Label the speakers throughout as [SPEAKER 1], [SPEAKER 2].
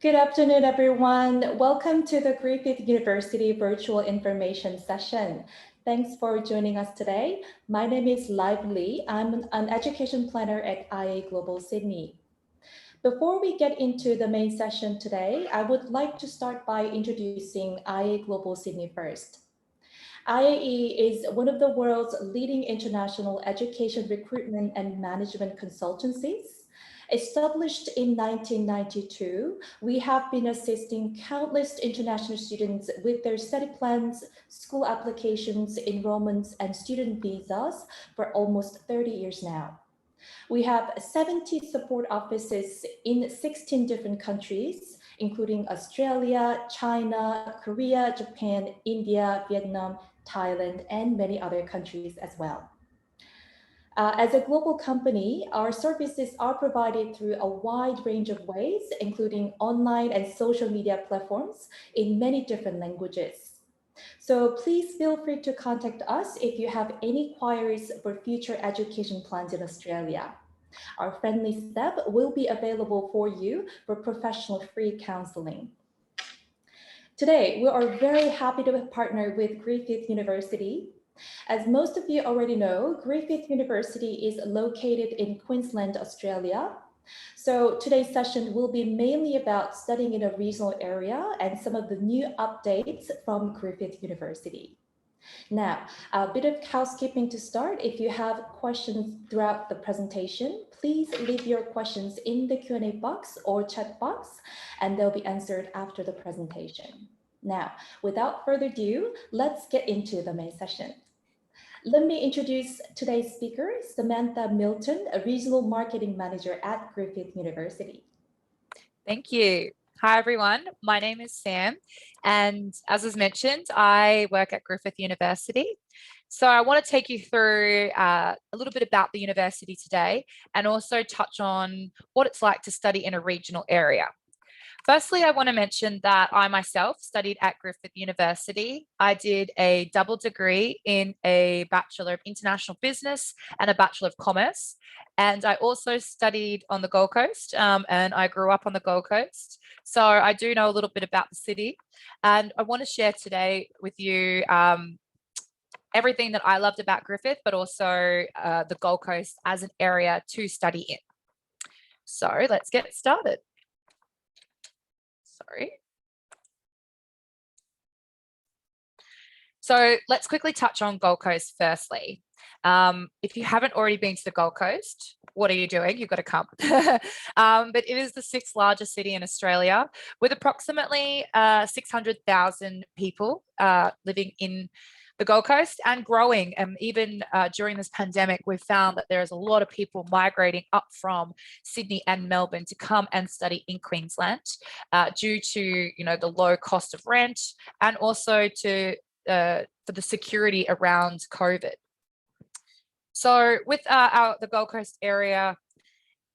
[SPEAKER 1] Good afternoon, everyone. Welcome to the Griffith University Virtual Information Session. Thanks for joining us today. My name is Lively. I'm an education planner at IA Global Sydney. Before we get into the main session today, I would like to start by introducing IA Global Sydney first. IAE is one of the world's leading international education recruitment and management consultancies. Established in 1992, we have been assisting countless international students with their study plans, school applications, enrollments, and student visas for almost 30 years now. We have 70 support offices in 16 different countries, including Australia, China, Korea, Japan, India, Vietnam, Thailand, and many other countries as well. As a global company, our services are provided through a wide range of ways, including online and social media platforms in many different languages. So please feel free to contact us if you have any queries for future education plans in Australia. Our friendly staff will be available for you for professional free counseling. Today, we are very happy to partner with Griffith University. As most of you already know, Griffith University is located in Queensland, Australia. So today's session will be mainly about studying in a regional area and some of the new updates from Griffith University. Now, a bit of housekeeping to start. If you have questions throughout the presentation, please leave your questions in the Q&A box or chat box, and they'll be answered after the presentation. Now, without further ado, let's get into the main session. Let me introduce today's speaker, Samantha Milton, a regional marketing manager at Griffith University.
[SPEAKER 2] Thank you. Hi, everyone. My name is Sam, and as was mentioned, I work at Griffith University. So I want to take you through a little bit about the university today and also touch on what it's like to study in a regional area. Firstly, I want to mention that I myself studied at Griffith University. I did a double degree in a Bachelor of International Business and a Bachelor of Commerce. And I also studied on the Gold Coast and I grew up on the Gold Coast. So I do know a little bit about the city. And I want to share today with you everything that I loved about Griffith, but also the Gold Coast as an area to study in. So let's get started. Sorry. So let's quickly touch on Gold Coast firstly. If you haven't already been to the Gold Coast, what are you doing? You've got to come. But it is the 6th largest city in Australia with approximately 600,000 people living in the Gold Coast and growing. And even during this pandemic, we've found that there's a lot of people migrating up from Sydney and Melbourne to come and study in Queensland due to the low cost of rent and also to for the security around COVID. So with the Gold Coast area,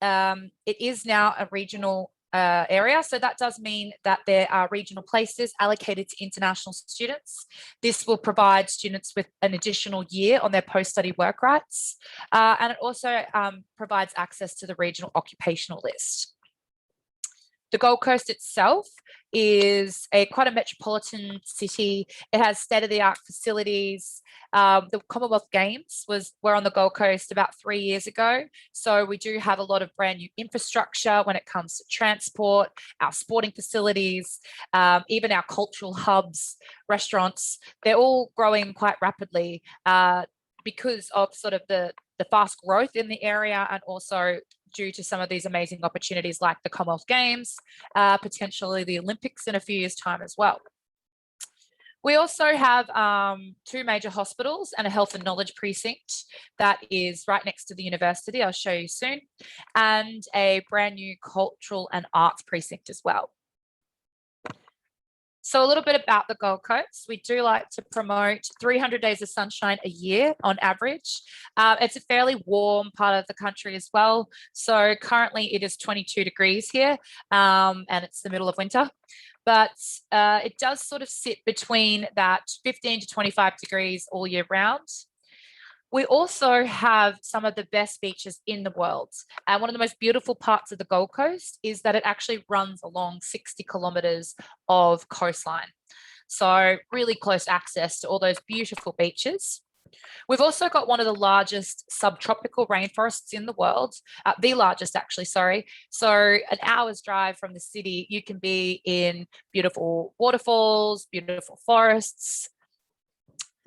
[SPEAKER 2] it is now a regional area. So that does mean that there are regional places allocated to international students. This will provide students with an additional year on their post-study work rights. And it also provides access to the regional occupational list. The Gold Coast itself is quite a metropolitan city. It has state-of-the-art facilities. The Commonwealth Games were on the Gold Coast about 3 years ago. So we do have a lot of brand new infrastructure when it comes to transport, our sporting facilities, even our cultural hubs, restaurants. They're all growing quite rapidly because of sort of the fast growth in the area and also due to some of these amazing opportunities like the Commonwealth Games, potentially the Olympics in a few years' time as well. We also have 2 major hospitals and a health and knowledge precinct that is right next to the university. I'll show you soon, and a brand new cultural and arts precinct as well. So a little bit about the Gold Coast. We do like to promote 300 days of sunshine a year on average. It's a fairly warm part of the country as well. So currently it is 22 degrees here and it's the middle of winter. But it does sort of sit between that 15 to 25 degrees all year round. We also have some of the best beaches in the world. And one of the most beautiful parts of the Gold Coast is that it actually runs along 60 kilometres of coastline. So really close access to all those beautiful beaches. We've also got one of the largest subtropical rainforests in the world, the largest actually, sorry. So an hour's drive from the city, you can be in beautiful waterfalls, beautiful forests.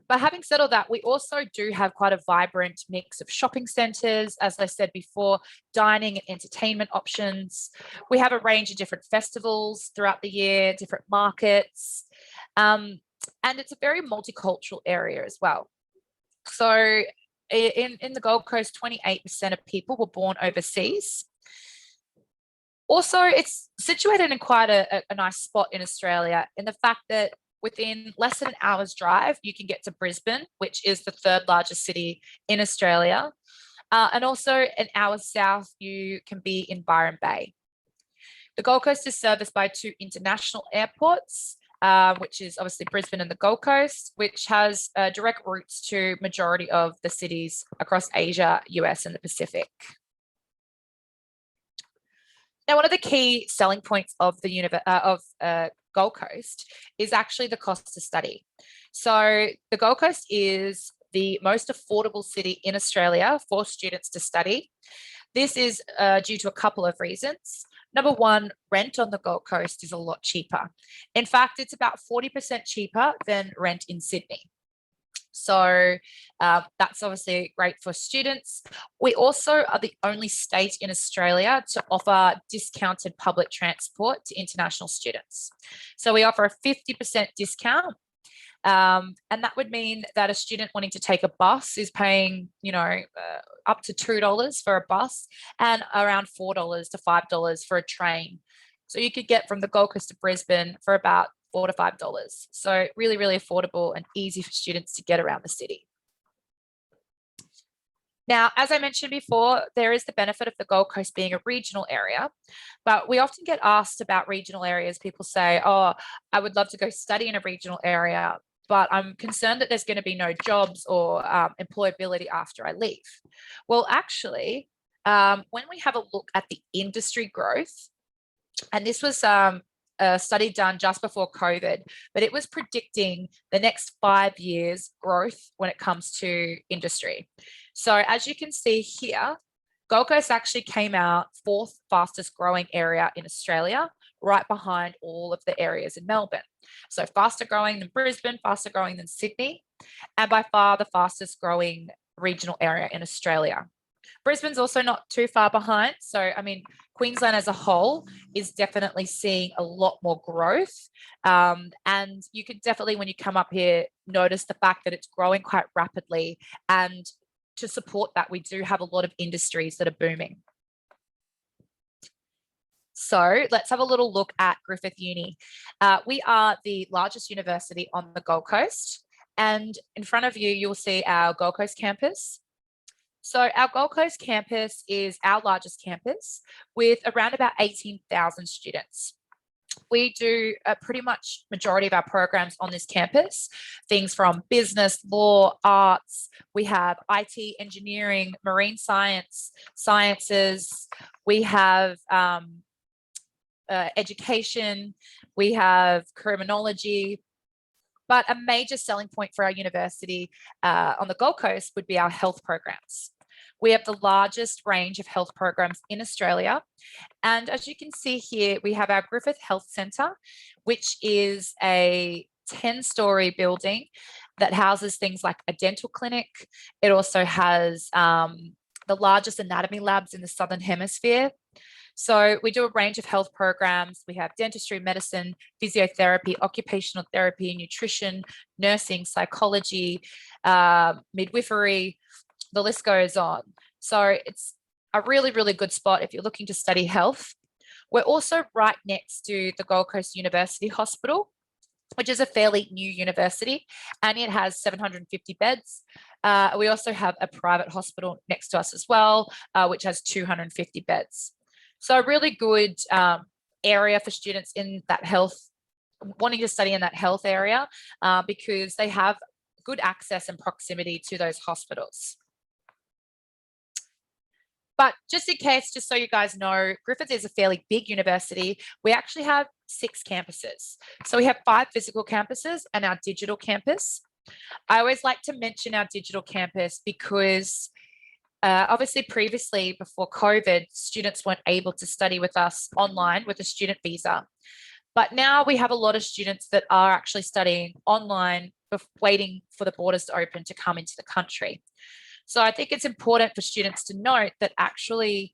[SPEAKER 2] But having said all that, we also do have quite a vibrant mix of shopping centres, as I said before, dining and entertainment options. We have a range of different festivals throughout the year, different markets, and it's a very multicultural area as well. So in the Gold Coast, 28% of people were born overseas. Also, it's situated in quite a nice spot in Australia in the fact that within less than an hour's drive, you can get to Brisbane, which is the third largest city in Australia. And also an hour south, you can be in Byron Bay. The Gold Coast is serviced by 2 international airports, which is obviously Brisbane and the Gold Coast, which has direct routes to majority of the cities across Asia, US, and the Pacific. Now, one of the key selling points of the Gold Coast is actually the cost to study. So the Gold Coast is the most affordable city in Australia for students to study. This is due to a couple of reasons. Number one, rent on the Gold Coast is a lot cheaper. In fact, it's about 40% cheaper than rent in Sydney. So that's obviously great for students. We also are the only state in Australia to offer discounted public transport to international students. So we offer a 50% discount. And that would mean that a student wanting to take a bus is paying, up to $2 for a bus and around $4 to $5 for a train. So you could get from the Gold Coast to Brisbane for about $4 to $5. So really, really affordable and easy for students to get around the city. Now, as I mentioned before, there is the benefit of the Gold Coast being a regional area, but we often get asked about regional areas. People say, oh, I would love to go study in a regional area, but I'm concerned that there's going to be no jobs or employability after I leave. Well, actually, when we have a look at the industry growth, and this was a study done just before COVID, but it was predicting the next 5 years growth when it comes to industry. So as you can see here, Gold Coast actually came out 4th fastest growing area in Australia, right behind all of the areas in Melbourne. So faster growing than Brisbane, faster growing than Sydney, and by far the fastest growing regional area in Australia. Brisbane's also not too far behind. So, I mean, Queensland as a whole is definitely seeing a lot more growth. And you can definitely, when you come up here, notice the fact that it's growing quite rapidly. And to support that, we do have a lot of industries that are booming. So let's have a little look at Griffith Uni. We are the largest university on the Gold Coast. And in front of you, you'll see our Gold Coast campus. So our Gold Coast campus is our largest campus with around about 18,000 students. We do pretty much majority of our programs on this campus, things from business, law, arts. We have IT, engineering, marine science, sciences. We have education. We have criminology. But a major selling point for our university on the Gold Coast would be our health programs. We have the largest range of health programs in Australia. And as you can see here, we have our Griffith Health Centre, which is a 10-storey building that houses things like a dental clinic. It also has the largest anatomy labs in the Southern Hemisphere. So we do a range of health programs. We have dentistry, medicine, physiotherapy, occupational therapy, nutrition, nursing, psychology, midwifery, the list goes on. So it's a really, really good spot if you're looking to study health. We're also right next to the Gold Coast University Hospital, which is a fairly new university, and it has 750 beds. We also have a private hospital next to us as well, which has 250 beds. So a really good area for students in that health, wanting to study in that health area, because they have good access and proximity to those hospitals. But just in case, just so you guys know, Griffith is a fairly big university. We actually have 6 campuses. So we have 5 physical campuses and our digital campus. I always like to mention our digital campus because obviously previously before COVID, students weren't able to study with us online with a student visa. But now we have a lot of students that are actually studying online, waiting for the borders to open to come into the country. So I think it's important for students to note that actually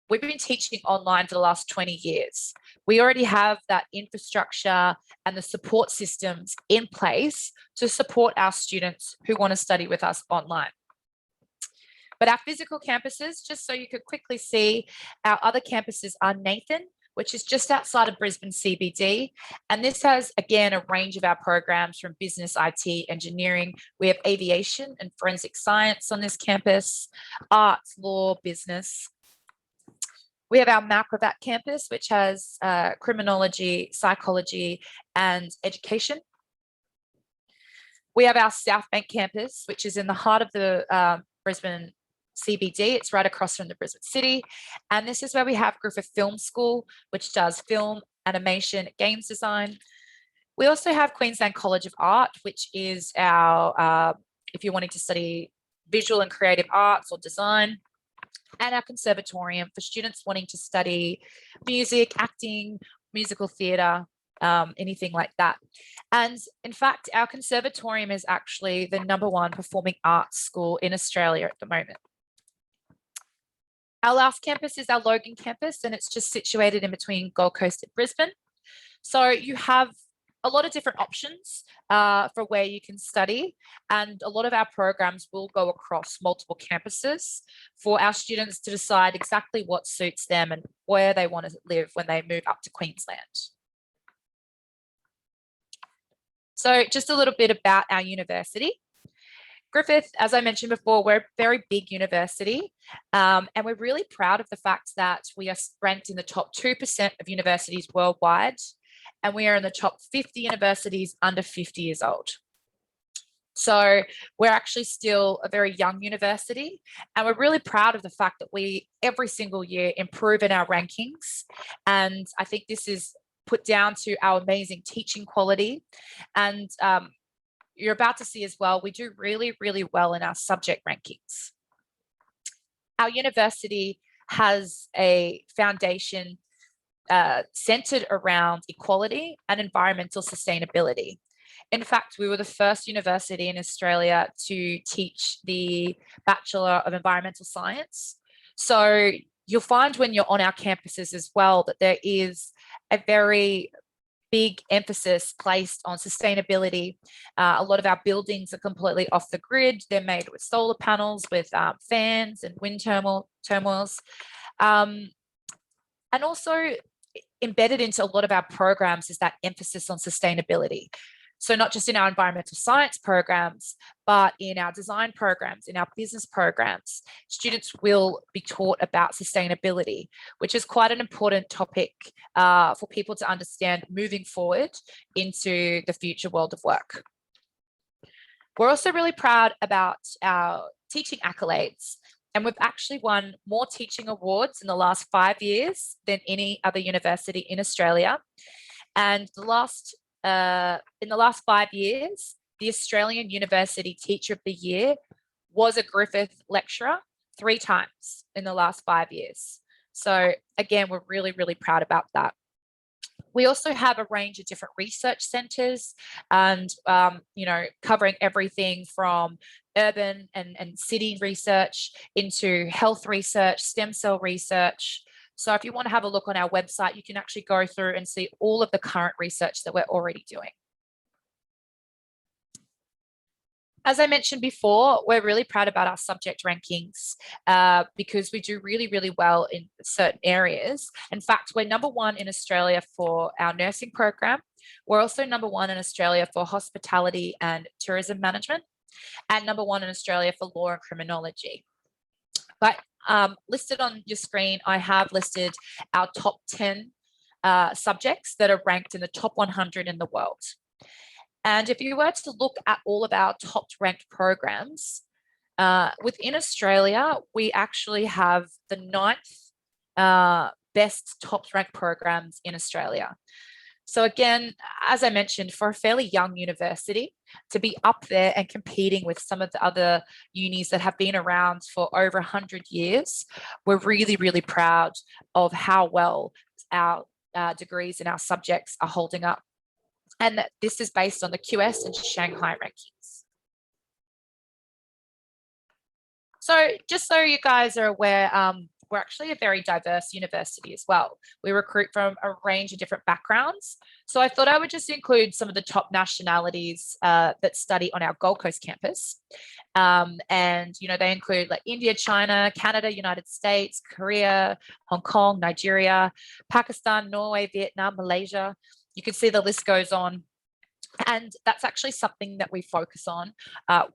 [SPEAKER 2] we've been teaching online for the last 20 years. We already have that infrastructure and the support systems in place to support our students who want to study with us online. But our physical campuses, just so you could quickly see, our other campuses are Nathan, which is just outside of Brisbane CBD. And this has, again, a range of our programs from business, IT, engineering. We have aviation and forensic science on this campus, arts, law, business. We have our Malcravat campus, which has criminology, psychology, and education. We have our South Bank campus, which is in the heart of the Brisbane CBD. It's right across from the Brisbane City. And this is where we have Griffith Film School, which does film, animation, games design. We also have Queensland College of Art, which is our, if you're wanting to study visual and creative arts or design, and our conservatorium for students wanting to study music, acting, musical theatre, anything like that. And in fact, our conservatorium is actually the #1 performing arts school in Australia at the moment. Our last campus is our Logan Campus, and it's just situated in between Gold Coast and Brisbane. So you have a lot of different options for where you can study, and a lot of our programs will go across multiple campuses for our students to decide exactly what suits them and where they want to live when they move up to Queensland. So just a little bit about our university. Griffith, as I mentioned before, we're a very big university, and we're really proud of the fact that we are ranked in the top 2% of universities worldwide, and we are in the top 50 universities under 50 years old. So we're actually still a very young university, and we're really proud of the fact that we every single year improve in our rankings. And I think this is put down to our amazing teaching quality. And you're about to see as well, we do really, really well in our subject rankings. Our university has a foundation centered around equality and environmental sustainability. In fact, we were the first university in Australia to teach the Bachelor of Environmental Science. So you'll find when you're on our campuses as well that there is a very big emphasis placed on sustainability. A lot of our buildings are completely off the grid. They're made with solar panels, with fans and wind turbines. And also embedded into a lot of our programs is that emphasis on sustainability. So not just in our environmental science programs, but in our design programs, in our business programs, students will be taught about sustainability, which is quite an important topic for people to understand moving forward into the future world of work. We're also really proud about our teaching accolades, and we've actually won more teaching awards in the last 5 years than any other university in Australia. And in the last 5 years, the Australian University Teacher of the Year was a Griffith lecturer 3 times in the last 5 years. So again, we're really, really proud about that. We also have a range of different research centres and, covering everything from urban and city research into health research, stem cell research. So if you want to have a look on our website, you can actually go through and see all of the current research that we're already doing. As I mentioned before, we're really proud about our subject rankings because we do really, really well in certain areas. In fact, we're #1 in Australia for our nursing program. We're also #1 in Australia for hospitality and tourism management, and #1 in Australia for law and criminology. But listed on your screen, I have listed our top 10 subjects that are ranked in the top 100 in the world. And if you were to look at all of our top ranked programs, within Australia, we actually have the 9th best top ranked programs in Australia. So again, as I mentioned, for a fairly young university to be up there and competing with some of the other unis that have been around for over 100 years, we're really, really proud of how well our degrees and our subjects are holding up. And this is based on the QS and Shanghai rankings. So just so you guys are aware, we're actually a very diverse university as well. We recruit from a range of different backgrounds. So I thought I would just include some of the top nationalities that study on our Gold Coast campus. And, you know, they include like India, China, Canada, United States, Korea, Hong Kong, Nigeria, Pakistan, Norway, Vietnam, Malaysia. You can see the list goes on. And that's actually something that we focus on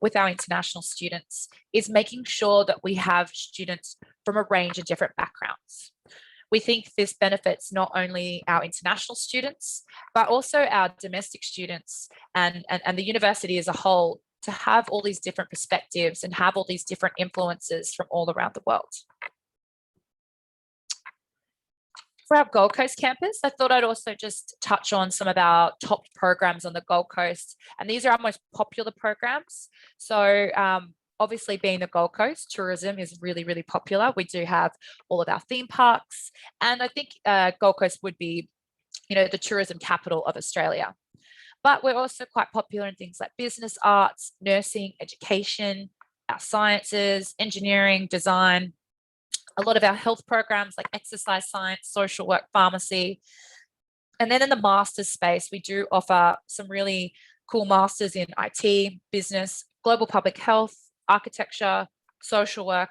[SPEAKER 2] with our international students, is making sure that we have students from a range of different backgrounds. We think this benefits not only our international students, but also our domestic students and the university as a whole, to have all these different perspectives and have all these different influences from all around the world. For our Gold Coast campus, I thought I'd also just touch on some of our top programs on the Gold Coast. And these are our most popular programs. So obviously being the Gold Coast, tourism is really, really popular. We do have all of our theme parks. And I think Gold Coast would be, you know, the tourism capital of Australia. But we're also quite popular in things like business, arts, nursing, education, our sciences, engineering, design, a lot of our health programs like exercise science, social work, pharmacy. And then in the master's space, we do offer some really cool masters in IT, business, global public health, architecture, social work,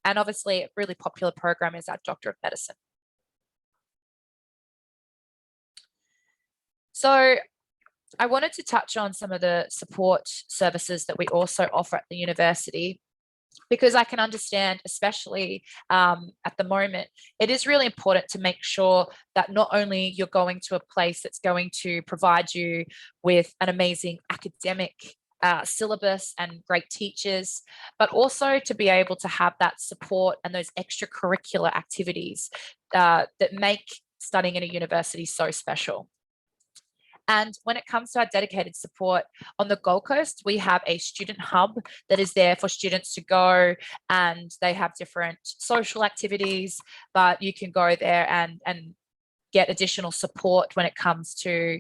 [SPEAKER 2] and obviously a really popular program is our Doctor of Medicine. So I wanted to touch on some of the support services that we also offer at the university, because I can understand, especially at the moment, it is really important to make sure that not only you're going to a place that's going to provide you with an amazing academic syllabus and great teachers, but also to be able to have that support and those extracurricular activities that make studying in a university so special. And when it comes to our dedicated support on the Gold Coast, we have a student hub that is there for students to go, and they have different social activities, but you can go there and get additional support when it comes to,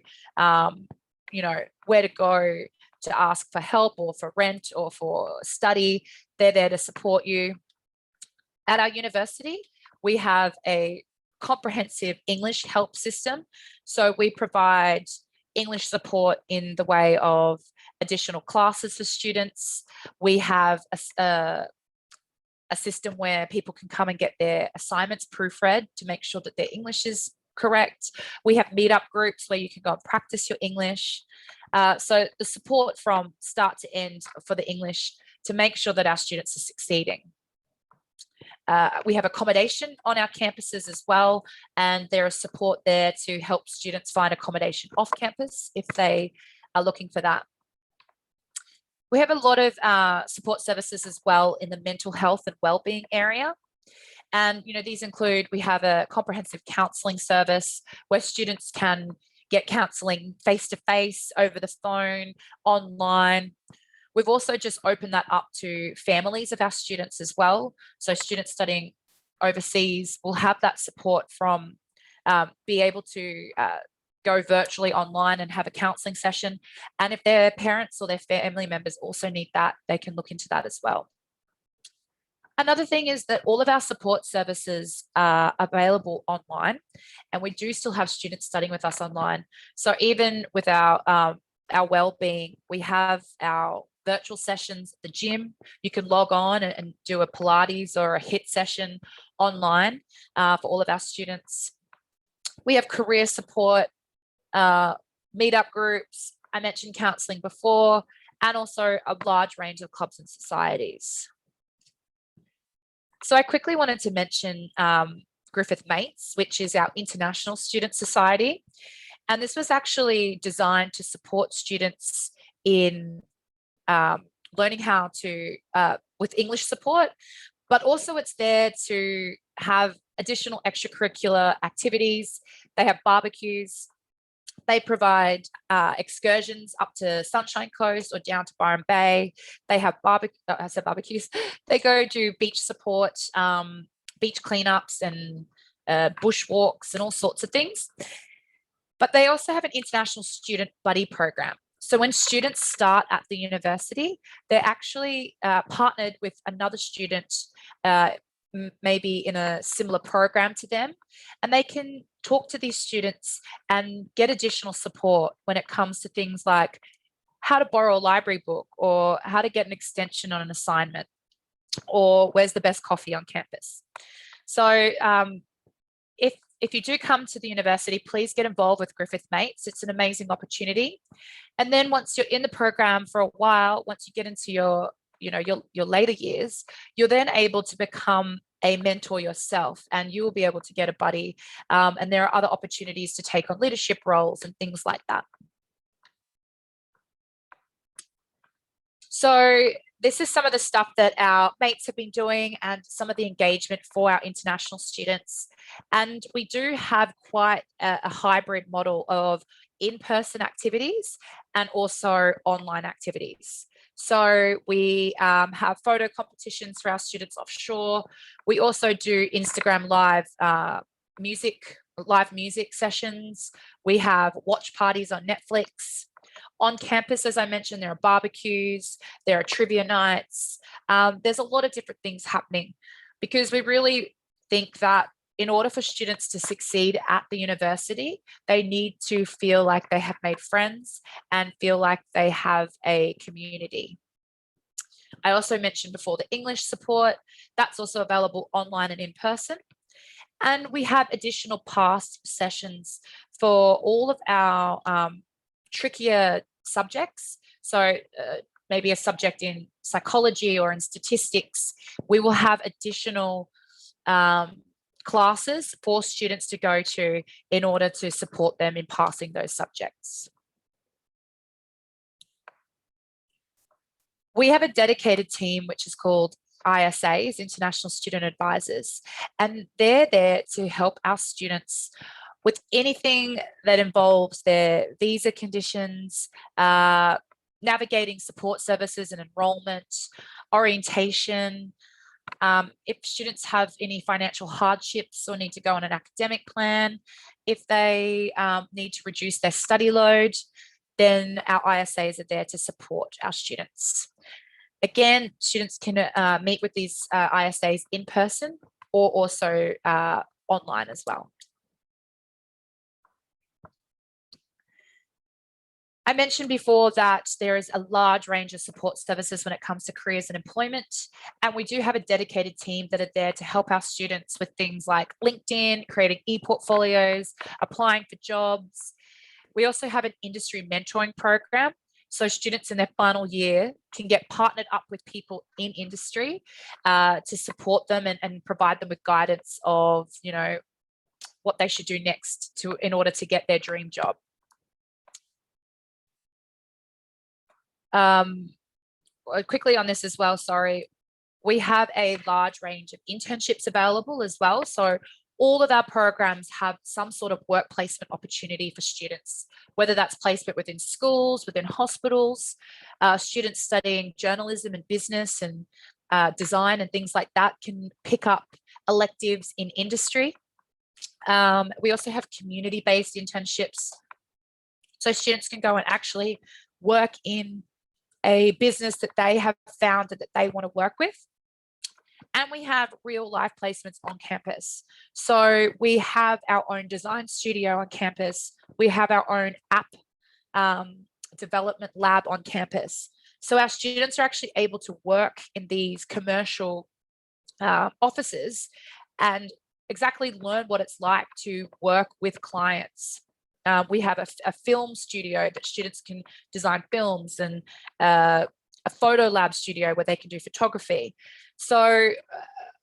[SPEAKER 2] you know, where to go to ask for help or for rent or for study. They're there to support you. At our university, we have a comprehensive English help system. So we provide English support in the way of additional classes for students. We have a system where people can come and get their assignments proofread to make sure that their English is correct. We have meetup groups where you can go and practice your English. So the support from start to end for the English to make sure that our students are succeeding. We have accommodation on our campuses as well, and there is support there to help students find accommodation off campus if they are looking for that. We have a lot of support services as well in the mental health and wellbeing area. And, you know, these include, we have a comprehensive counselling service where students can get counselling face-to-face, over the phone, online. We've also just opened that up to families of our students as well. So students studying overseas will have that support from be able to go virtually online and have a counselling session. And if their parents or their family members also need that, they can look into that as well. Another thing is that all of our support services are available online, and we do still have students studying with us online. So even with our wellbeing, we have our virtual sessions at the gym. You can log on and do a Pilates or a HIIT session online for all of our students. We have career support, meetup groups. I mentioned counselling before, and also a large range of clubs and societies. So I quickly wanted to mention Griffith Mates, which is our international student society. And this was actually designed to support students in learning how to, with English support, but also it's there to have additional extracurricular activities. They have barbecues. They provide excursions up to Sunshine Coast or down to Byron Bay. They have barbecues. They go do beach support, beach cleanups and bushwalks and all sorts of things. But they also have an international student buddy program. So when students start at the university, they're actually partnered with another student, maybe in a similar program to them, and they can talk to these students and get additional support when it comes to things like how to borrow a library book or how to get an extension on an assignment or where's the best coffee on campus. So if you do come to the university, please get involved with Griffith Mates. It's an amazing opportunity. And then once you're in the program for a while, once you get into your later years, you're then able to become a mentor yourself, and you will be able to get a buddy. And there are other opportunities to take on leadership roles and things like that. So this is some of the stuff that our mates have been doing and some of the engagement for our international students. And we do have quite a hybrid model of in-person activities and also online activities. So we have photo competitions for our students offshore. We also do Instagram live music sessions. We have watch parties on Netflix. On campus, as I mentioned, there are barbecues, there are trivia nights. There's a lot of different things happening because we really think that in order for students to succeed at the university, they need to feel like they have made friends and feel like they have a community. I also mentioned before the English support. That's also available online and in person. And we have additional past sessions for all of our trickier subjects. So maybe a subject in psychology or in statistics, we will have additional classes for students to go to in order to support them in passing those subjects. We have a dedicated team which is called ISAs, International Student Advisors, and they're there to help our students with anything that involves their visa conditions, navigating support services and enrollment, orientation. If students have any financial hardships or need to go on an academic plan, if they need to reduce their study load, then our ISAs are there to support our students. Again, students can meet with these ISAs in person or also online as well. I mentioned before that there is a large range of support services when it comes to careers and employment, and we do have a dedicated team that are there to help our students with things like LinkedIn, creating e-portfolios, applying for jobs. We also have an industry mentoring program, so students in their final year can get partnered up with people in industry to support them and provide them with guidance of, what they should do next in order to get their dream job. Quickly on this as well, we have a large range of internships available as well. So all of our programs have some sort of work placement opportunity for students, whether that's placement within schools, within hospitals, students studying journalism and business and design and things like that can pick up electives in industry. We also have community-based internships. So students can go and actually work in a business that they have found that they want to work with. And we have real life placements on campus. So we have our own design studio on campus. We have our own app development lab on campus. So our students are actually able to work in these commercial offices and exactly learn what it's like to work with clients. We have a film studio that students can design films and a photo lab studio where they can do photography. So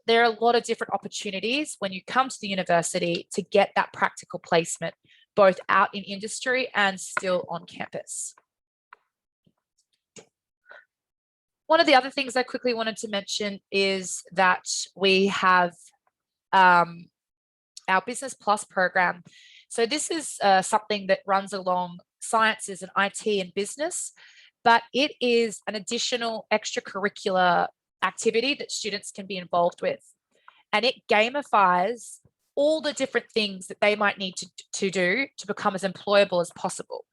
[SPEAKER 2] there are a lot of different opportunities when you come to the university to get that practical placement both out in industry and still on campus. One of the other things I quickly wanted to mention is that we have our Business Plus program. So this is something that runs along sciences and IT and business, but it is an additional extracurricular activity that students can be involved with. And it gamifies all the different things that they might need to do to become as employable as possible.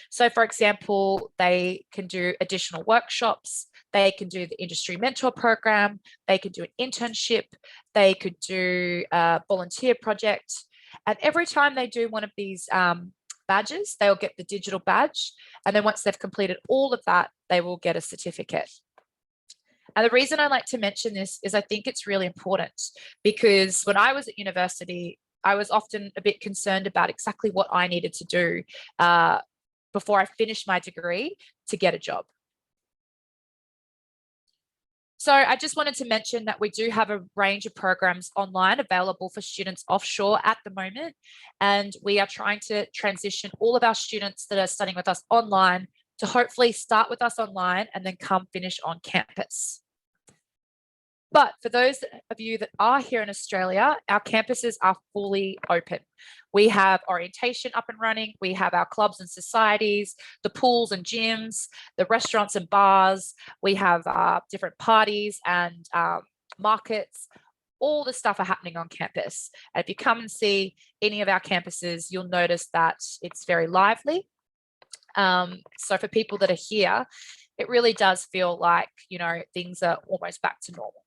[SPEAKER 2] So for example, they can do additional workshops, they can do the industry mentor program, they can do an internship, they could do a volunteer project. And every time they do one of these badges, they'll get the digital badge. And then once they've completed all of that, they will get a certificate. And the reason I like to mention this is I think it's really important, because when I was at university, I was often a bit concerned about exactly what I needed to do before I finished my degree to get a job. So I just wanted to mention that we do have a range of programs online available for students offshore at the moment. And we are trying to transition all of our students that are studying with us online to hopefully start with us online and then come finish on campus. But for those of you that are here in Australia, our campuses are fully open. We have orientation up and running. We have our clubs and societies, the pools and gyms, the restaurants and bars. We have different parties and markets. All the stuff are happening on campus. And if you come and see any of our campuses, you'll notice that it's very lively. So for people that are here, it really does feel like, you know, things are almost back to normal.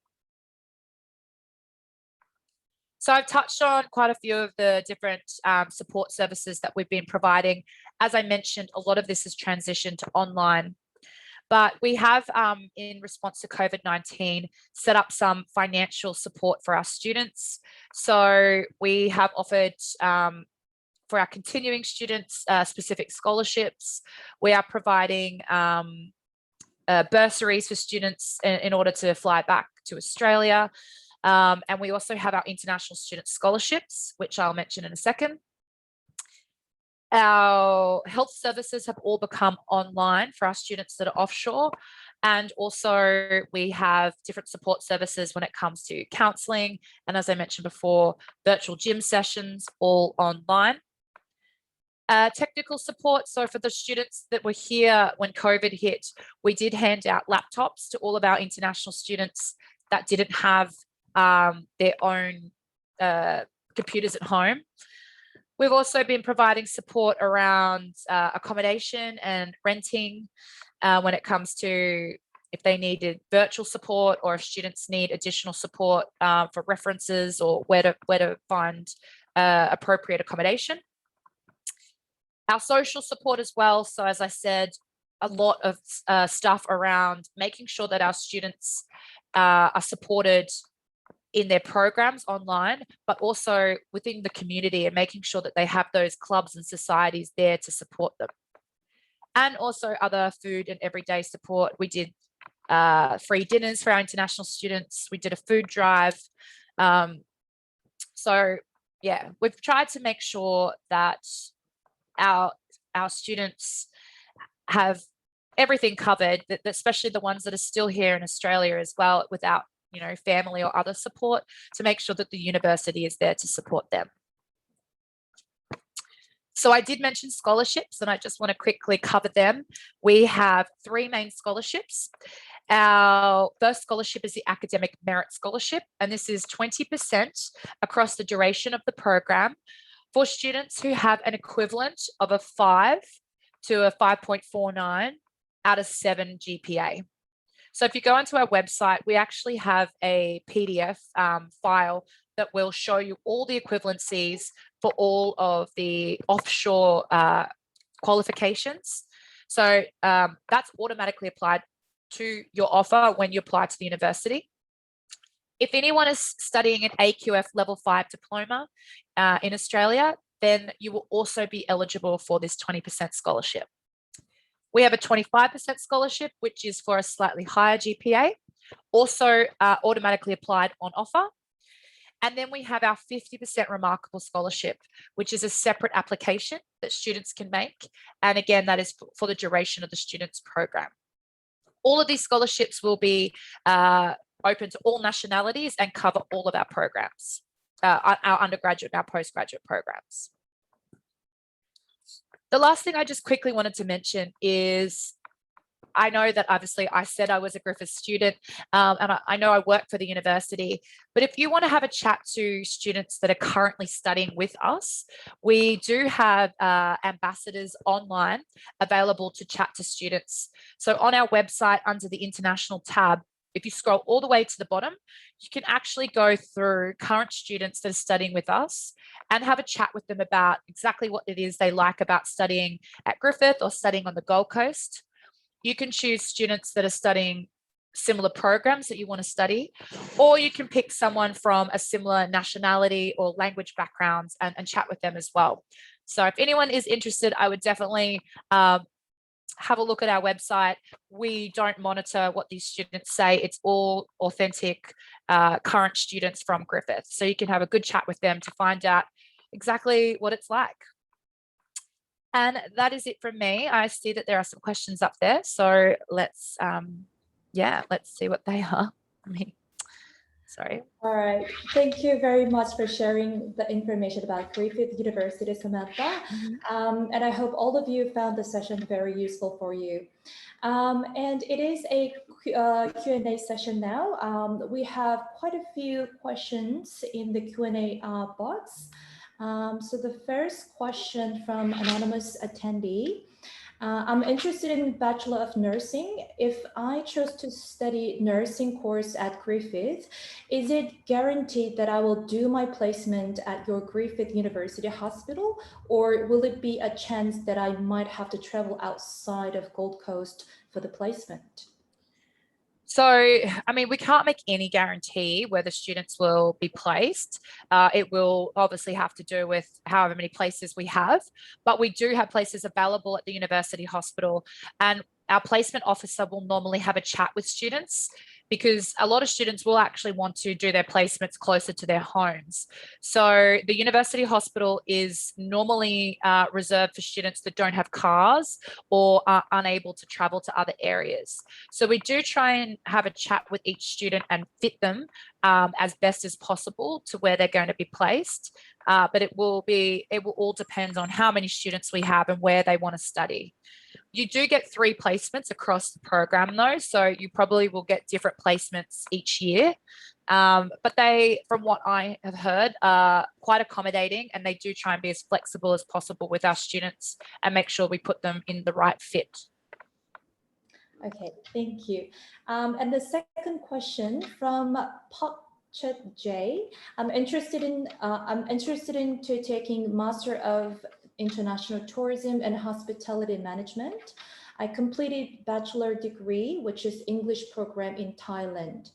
[SPEAKER 2] So I've touched on quite a few of the different support services that we've been providing. As I mentioned, a lot of this has transitioned to online, but we have, in response to COVID-19, set up some financial support for our students. So we have offered for our continuing students specific scholarships. We are providing bursaries for students in order to fly back to Australia. And we also have our international student scholarships, which I'll mention in a second. Our health services have all become online for our students that are offshore. And also we have different support services when it comes to counselling. And as I mentioned before, virtual gym sessions, all online. Technical support. So for the students that were here when COVID hit, we did hand out laptops to all of our international students that didn't have their own computers at home. We've also been providing support around accommodation and renting when it comes to if they needed virtual support or if students need additional support for references or where to find appropriate accommodation. Our social support as well. So as I said, a lot of stuff around making sure that our students are supported in their programs online, but also within the community and making sure that they have those clubs and societies there to support them. And also other food and everyday support. We did free dinners for our international students. We did a food drive. So yeah, we've tried to make sure that our students have everything covered, that especially the ones that are still here in Australia as well, without, you know, family or other support, to make sure that the university is there to support them. So I did mention scholarships, and I just want to quickly cover them. We have 3 main scholarships. Our first scholarship is the Academic Merit Scholarship, and this is 20% across the duration of the program for students who have an equivalent of a 5 to a 5.49 out of 7 GPA. So if you go onto our website, we actually have a PDF file that will show you all the equivalencies for all of the offshore qualifications. So that's automatically applied to your offer when you apply to the university. If anyone is studying an AQF level 5 diploma in Australia, then you will also be eligible for this 20% scholarship. We have a 25% scholarship, which is for a slightly higher GPA, also automatically applied on offer. And then we have our 50% Remarkable Scholarship, which is a separate application, that students can make. And again, that is for the duration of the student's program. All of these scholarships will be open to all nationalities and cover all of our programs, our undergraduate and our postgraduate programs. The last thing I just quickly wanted to mention is, I know that obviously I said I was a Griffith student, and I know I work for the university, but if you want to have a chat to students that are currently studying with us, we do have ambassadors online available to chat to students. So on our website under the international tab, if you scroll all the way to the bottom, you can actually go through current students that are studying with us and have a chat with them about exactly what it is they like about studying at Griffith or studying on the Gold Coast. You can choose students that are studying similar programs that you want to study, or you can pick someone from a similar nationality or language backgrounds and chat with them as well. So if anyone is interested, I would definitely have a look at our website. We don't monitor what these students say. It's all authentic current students from Griffith. So you can have a good chat with them to find out exactly what it's like. And that is it from me. I see that there are some questions up there. So let's, let's see what they are. Sorry.
[SPEAKER 1] All right. Thank you very much for sharing the information about Griffith University, Samantha. And I hope all of you found the session very useful for you. And it is a Q&A session now. We have quite a few questions in the Q&A box. So the first question from anonymous attendee. I'm interested in Bachelor of Nursing. If I chose to study nursing course at Griffith, is it guaranteed that I will do my placement at your Griffith University Hospital, or will it be a chance that I might have to travel outside of Gold Coast for the placement?
[SPEAKER 2] So, I mean, we can't make any guarantee where the students will be placed. It will obviously have to do with however many places we have, but we do have places available at the university hospital, and our placement officer will normally have a chat with students, because a lot of students will actually want to do their placements closer to their homes. So the university hospital is normally reserved for students that don't have cars or are unable to travel to other areas. So we do try and have a chat with each student and fit them as best as possible to where they're going to be placed. But it will all depend on how many students we have and where they want to study. You do get 3 placements across the program though, so you probably will get different placements each year. But they, from what I have heard, are quite accommodating, and they do try and be as flexible as possible with our students and make sure we put them in the right fit.
[SPEAKER 1] Okay, thank you. And the second question from Potchet J. I'm interested in taking Master of International Tourism and Hospitality Management. I completed bachelor degree, which is English program in Thailand.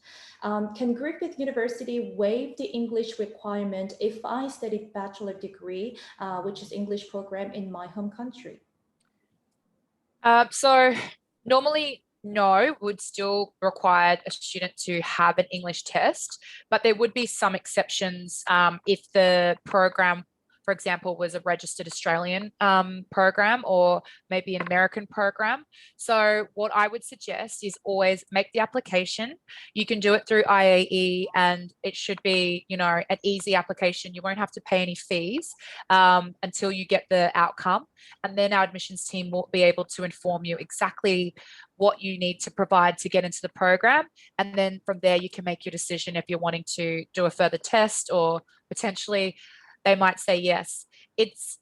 [SPEAKER 1] Can Griffith University waive the English requirement if I studied bachelor degree, which is English program in my home country?
[SPEAKER 2] So normally, no, would still require a student to have an English test, but there would be some exceptions if the program, for example, was a registered Australian program or maybe an American program. So what I would suggest is always make the application. You can do it through IAE, and it should be, you know, an easy application. You won't have to pay any fees until you get the outcome. And then our admissions team will be able to inform you exactly what you need to provide to get into the program. And then from there, you can make your decision if you're wanting to do a further test, or potentially they might say yes. It's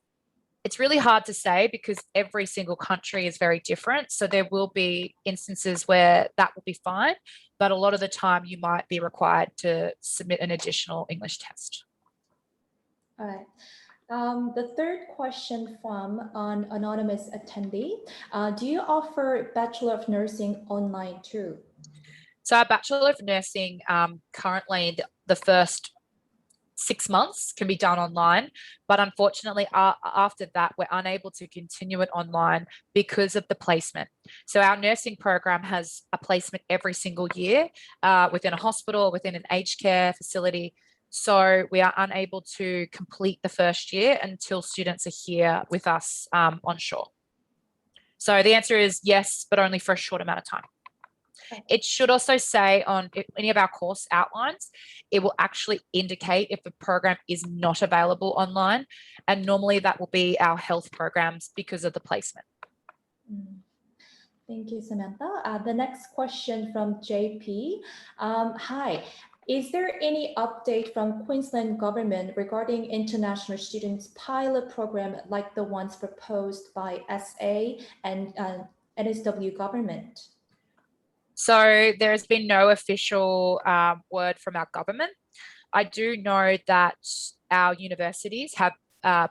[SPEAKER 2] really hard to say because every single country is very different. So there will be instances where that will be fine, but a lot of the time you might be required to submit an additional English test.
[SPEAKER 1] All right. The third question from an anonymous attendee. Do you offer Bachelor of Nursing online too?
[SPEAKER 2] So our Bachelor of Nursing, currently the first 6 months can be done online, but unfortunately after that we're unable to continue it online because of the placement. So our nursing program has a placement every single year within a hospital, within an aged care facility. So we are unable to complete the first year until students are here with us onshore. So the answer is yes, but only for a short amount of time. It should also say on any of our course outlines, it will actually indicate if a program is not available online. And normally that will be our health programs because of the placement.
[SPEAKER 1] Thank you, Samantha. The next question from JP. Hi, is there any update from Queensland Government regarding international students pilot program like the ones proposed by SA and NSW government?
[SPEAKER 2] So there has been no official word from our government. I do know that our universities have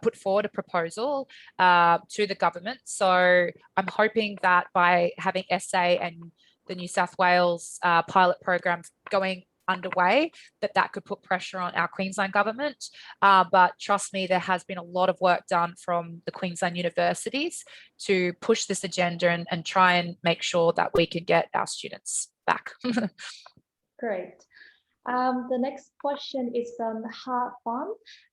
[SPEAKER 2] put forward a proposal to the government. So I'm hoping that by having SA and the New South Wales pilot programs going underway, that could put pressure on our Queensland government. But trust me, there has been a lot of work done from the Queensland universities to push this agenda and try and make sure that we can get our students back.
[SPEAKER 1] Great. The next question is from Ha Fan.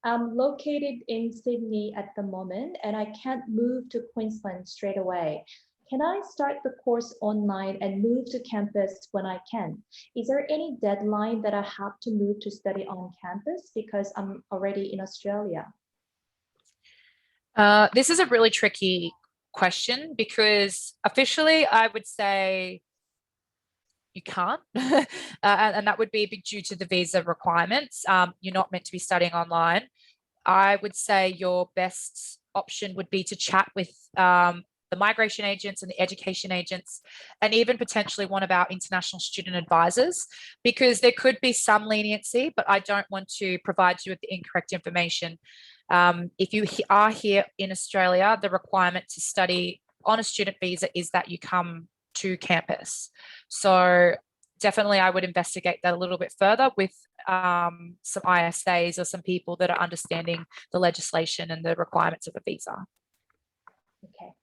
[SPEAKER 1] I'm located in Sydney at the moment and I can't move to Queensland straight away. Can I start the course online and move to campus when I can? Is there any deadline that I have to move to study on campus because I'm already in Australia?
[SPEAKER 2] This is a really tricky question because officially I would say you can't, and that would be due to the visa requirements. You're not meant to be studying online. I would say your best option would be to chat with the migration agents and the education agents, and even potentially one of our international student advisors, because there could be some leniency, but I don't want to provide you with the incorrect information. If you are here in Australia, the requirement to study on a student visa is that you come to campus. So definitely I would investigate that a little bit further with some ISAs or some people that are understanding the legislation and the requirements of a visa.
[SPEAKER 1] Okay.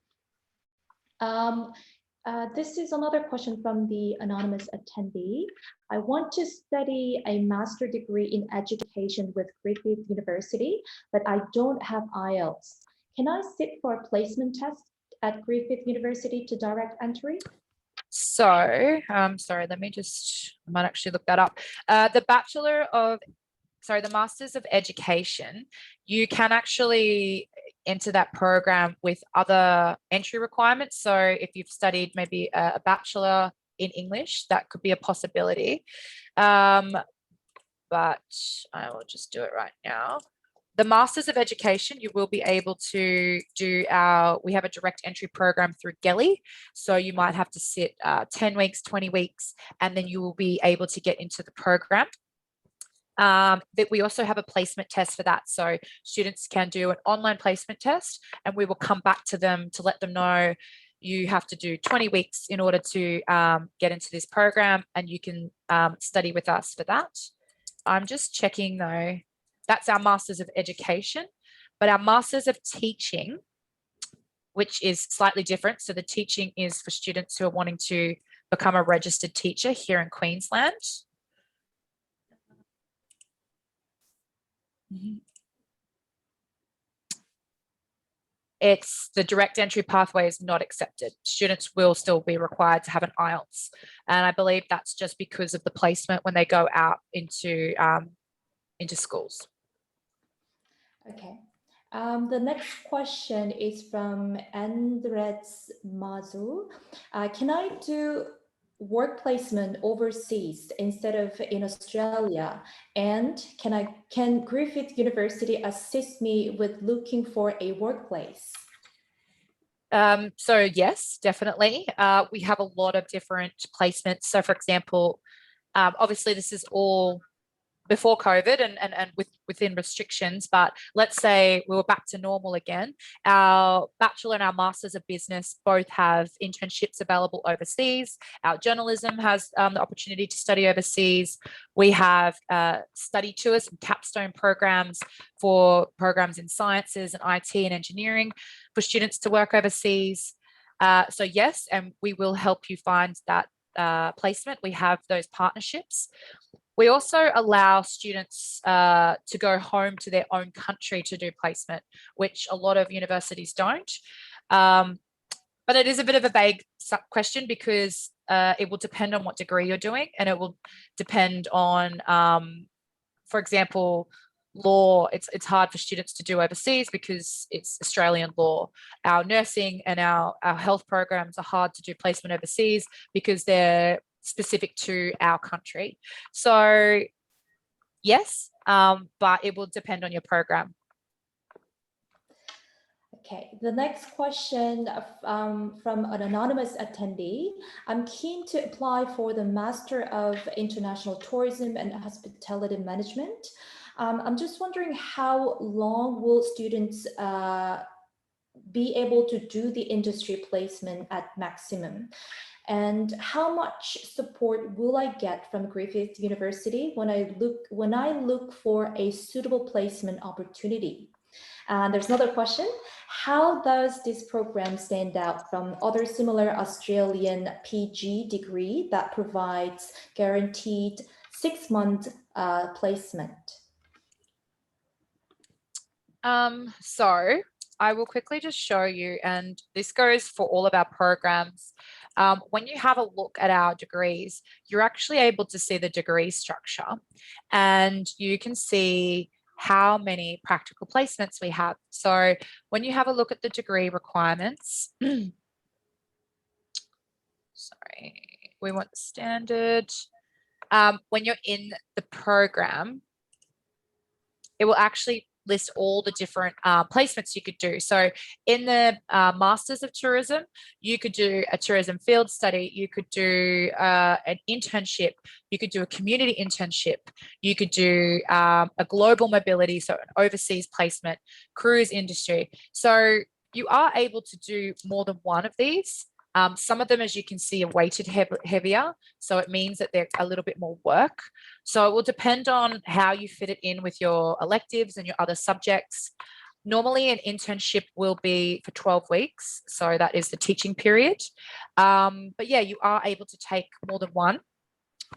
[SPEAKER 1] This is another question from the anonymous attendee. I want to study a master's degree in education with Griffith University, but I don't have IELTS. Can I sit for a placement test at Griffith University to direct entry?
[SPEAKER 2] So, sorry, I might actually look that up. The Masters of Education, you can actually enter that program with other entry requirements. So if you've studied maybe a bachelor in English, that could be a possibility. But I will just do it right now. The Masters of Education, you will be able to do we have a direct entry program through GELI. So you might have to sit 10 weeks, 20 weeks, and then you will be able to get into the program. But we also have a placement test for that. So students can do an online placement test and we will come back to them to let them know you have to do 20 weeks in order to get into this program, and you can study with us for that. I'm just checking though. That's our Masters of Education, but our Masters of Teaching, which is slightly different. So the teaching is for students who are wanting to become a registered teacher here in Queensland. It's the direct entry pathway is not accepted. Students will still be required to have an IELTS. And I believe that's just because of the placement when they go out into schools.
[SPEAKER 1] Okay. The next question is from Andres Mazu. Can I do work placement overseas instead of in Australia? And can Griffith University assist me with looking for a workplace?
[SPEAKER 2] So yes, definitely. We have a lot of different placements. So for example, obviously this is all before COVID and within restrictions, but let's say we were back to normal again. Our Bachelor and our Masters of Business both have internships available overseas. Our journalism has the opportunity to study overseas. We have study tours and capstone programs for programs in sciences and IT and engineering for students to work overseas. So yes, and we will help you find that placement. We have those partnerships. We also allow students to go home to their own country to do placement, which a lot of universities don't. But it is a bit of a vague question because it will depend on what degree you're doing, and it will depend on, for example, law. It's hard for students to do overseas because it's Australian law. Our nursing and our health programs are hard to do placement overseas because they're specific to our country. So yes, but it will depend on your program.
[SPEAKER 1] Okay, the next question from an anonymous attendee. I'm keen to apply for the Master of International Tourism and Hospitality Management. I'm just wondering how long will students be able to do the industry placement at maximum? And how much support will I get from Griffith University when I look for a suitable placement opportunity? And there's another question. How does this program stand out from other similar Australian PG degree that provides guaranteed 6-month placement?
[SPEAKER 2] So I will quickly just show you, and this goes for all of our programs. When you have a look at our degrees, you're actually able to see the degree structure, and you can see how many practical placements we have. So when you have a look at the degree requirements, sorry, we want the standard. When you're in the program, it will actually list all the different placements you could do. So in the Masters of Tourism, you could do a tourism field study, you could do an internship, you could do a community internship, you could do a global mobility, so an overseas placement, cruise industry. So you are able to do more than one of these. Some of them, as you can see, are weighted heavier. So it means that they're a little bit more work. So it will depend on how you fit it in with your electives and your other subjects. Normally an internship will be for 12 weeks. So that is the teaching period. But yeah, you are able to take more than one.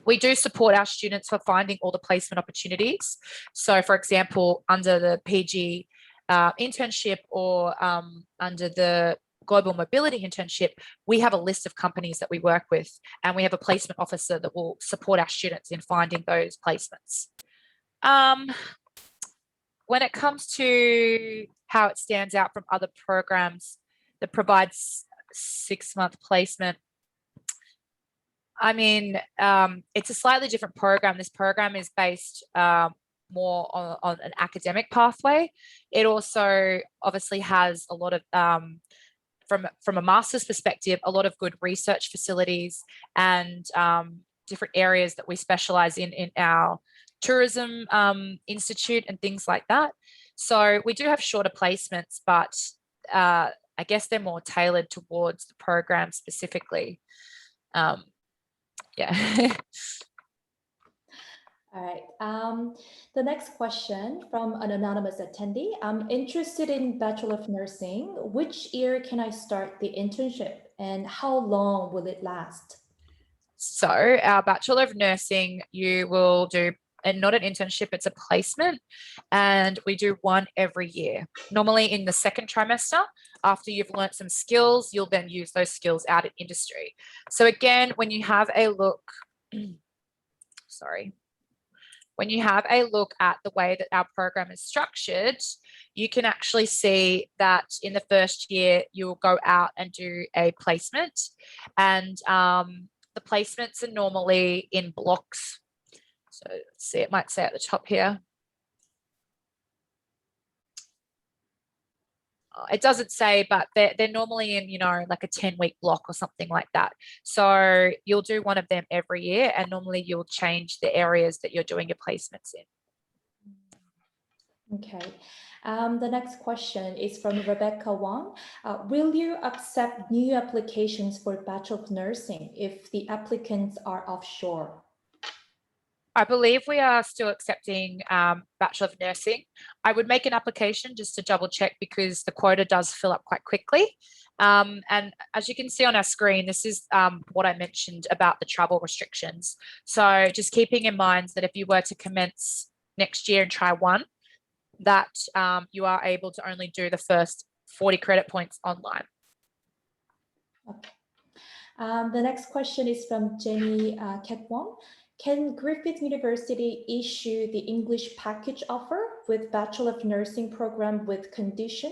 [SPEAKER 2] We do support our students for finding all the placement opportunities. So for example, under the PG internship or under the global mobility internship, we have a list of companies that we work with, and we have a placement officer that will support our students in finding those placements. When it comes to how it stands out from other programs that provides 6-month placement, I mean, it's a slightly different program. This program is based more on an academic pathway. It also obviously has a lot of from a master's perspective, a lot of good research facilities and different areas that we specialize in our tourism institute and things like that. So we do have shorter placements, but I guess they're more tailored towards the program specifically. Yeah.
[SPEAKER 1] All right. The next question from an anonymous attendee. I'm interested in Bachelor of Nursing. Which year can I start the internship and how long will it last?
[SPEAKER 2] So our Bachelor of Nursing, you will do, and not an internship, it's a placement, and we do one every year. Normally in the second trimester, after you've learned some skills, you'll then use those skills out in industry. So again, when you have a look, sorry. When you have a look at the way that our program is structured, you can actually see that in the first year, you will go out and do a placement. And the placements are normally in blocks. So let's see, it might say at the top here. It doesn't say, but they're normally in, like a 10-week block or something like that. So you'll do one of them every year, and normally you'll change the areas that you're doing your placements in.
[SPEAKER 1] Okay. The next question is from Rebecca Wong. Will you accept new applications for Bachelor of Nursing if the applicants are offshore?
[SPEAKER 2] I believe we are still accepting Bachelor of Nursing. I would make an application just to double check because the quota does fill up quite quickly. And as you can see on our screen, this is what I mentioned about the travel restrictions. So just keeping in mind that if you were to commence next year and try one, that you are able to only do the first 40 credit points online.
[SPEAKER 1] Okay. The next question is from Jenny Ketwong. Can Griffith University issue the English package offer with Bachelor of Nursing program with condition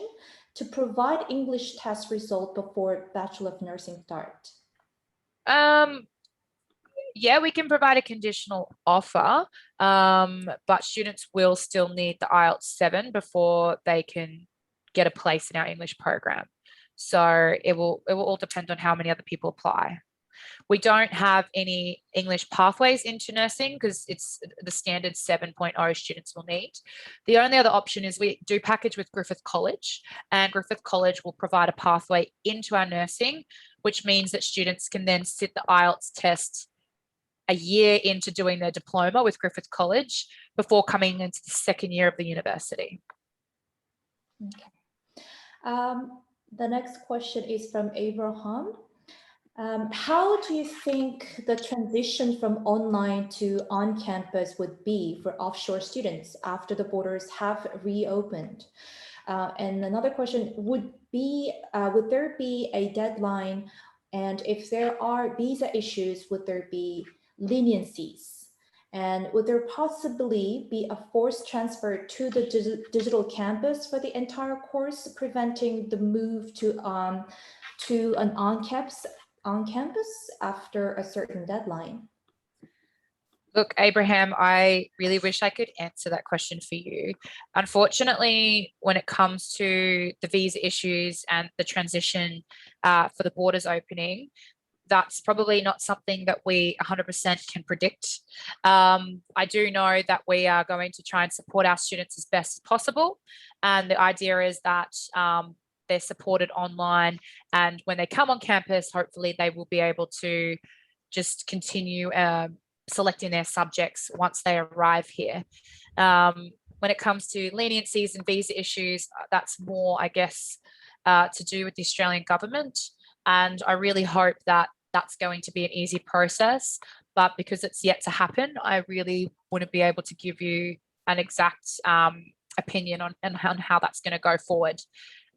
[SPEAKER 1] to provide English test result before Bachelor of Nursing start?
[SPEAKER 2] Yeah, we can provide a conditional offer, but students will still need the IELTS 7 before they can get a place in our English program. So it will all depend on how many other people apply. We don't have any English pathways into nursing because it's the standard 7.0 students will need. The only other option is we do package with Griffith College, and Griffith College will provide a pathway into our nursing, which means that students can then sit the IELTS test a year into doing their diploma with Griffith College before coming into the second year of the university.
[SPEAKER 1] Okay. The next question is from Abraham. How do you think the transition from online to on-campus would be for offshore students after the borders have reopened? And another question would there be a deadline? And if there are visa issues, would there be leniencies? And would there possibly be a forced transfer to the digital campus for the entire course, preventing the move to an on-campus after a certain deadline?
[SPEAKER 2] Look, Abraham, I really wish I could answer that question for you. Unfortunately, when it comes to the visa issues and the transition for the borders opening, that's probably not something that we 100% can predict. I do know that we are going to try and support our students as best as possible. And the idea is that they're supported online, and when they come on campus, hopefully they will be able to just continue selecting their subjects once they arrive here. When it comes to leniencies and visa issues, that's more, I guess, to do with the Australian government. And I really hope that that's going to be an easy process, but because it's yet to happen, I really wouldn't be able to give you an exact opinion on how that's going to go forward.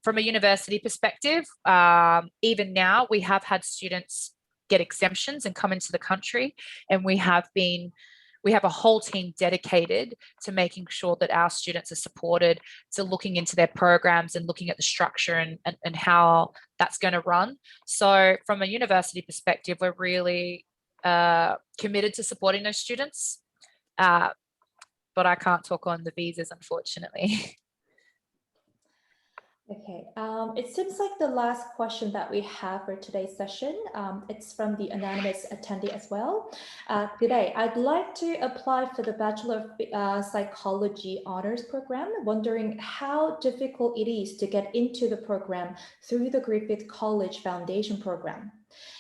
[SPEAKER 2] From a university perspective, even now we have had students get exemptions and come into the country, and we have a whole team dedicated to making sure that our students are supported, to looking into their programs and looking at the structure and how that's going to run. So from a university perspective, we're really committed to supporting those students, but I can't talk on the visas, unfortunately.
[SPEAKER 1] Okay, it seems like the last question that we have for today's session, it's from the anonymous attendee as well. Good day, I'd like to apply for the Bachelor of Psychology Honors Program, wondering how difficult it is to get into the program through the Griffith College Foundation Program.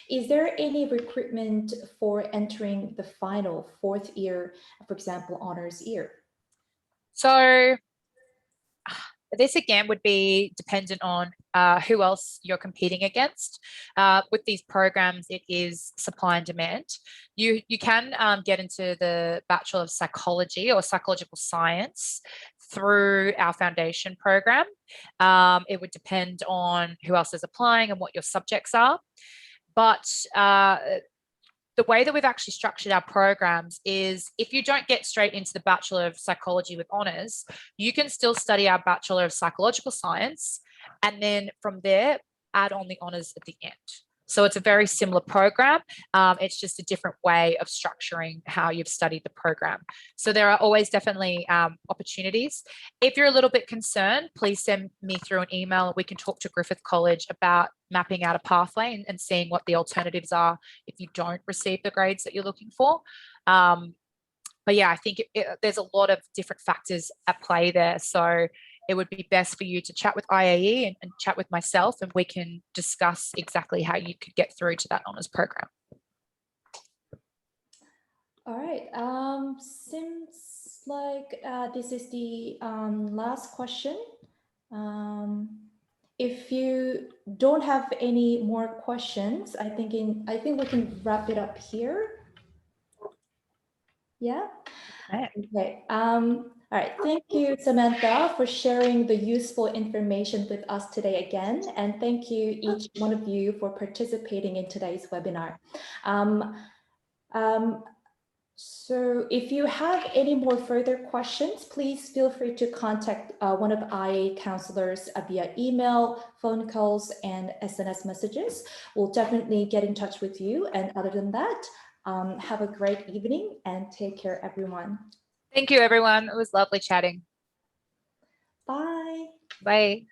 [SPEAKER 1] Is there any recruitment for entering the final fourth year, for example, honors year?
[SPEAKER 2] So this again would be dependent on who else you're competing against. With these programs, it is supply and demand. You can get into the Bachelor of Psychology or Psychological Science through our foundation program. It would depend on who else is applying and what your subjects are. But the way that we've actually structured our programs is if you don't get straight into the Bachelor of Psychology with honours, you can still study our Bachelor of Psychological Science, and then from there, add on the honours at the end. So it's a very similar program. It's just a different way of structuring how you've studied the program. So there are always definitely opportunities. If you're a little bit concerned, please send me through an email. We can talk to Griffith College about mapping out a pathway and seeing what the alternatives are if you don't receive the grades that you're looking for. But yeah, I think there's a lot of different factors at play there. So it would be best for you to chat with IAE and chat with myself, and we can discuss exactly how you could get through to that honours program.
[SPEAKER 1] All right. Seems like this is the last question. If you don't have any more questions, I think we can wrap it up here. Yeah. Okay. All right. Thank you, Samantha, for sharing the useful information with us today again. And thank you, each one of you, for participating in today's webinar. So if you have any more further questions, please feel free to contact one of IA counselors via email, phone calls, and SNS messages. We'll definitely get in touch with you. And other than that, have a great evening and take care, everyone.
[SPEAKER 2] Thank you, everyone. It was lovely chatting.
[SPEAKER 1] Bye.
[SPEAKER 2] Bye.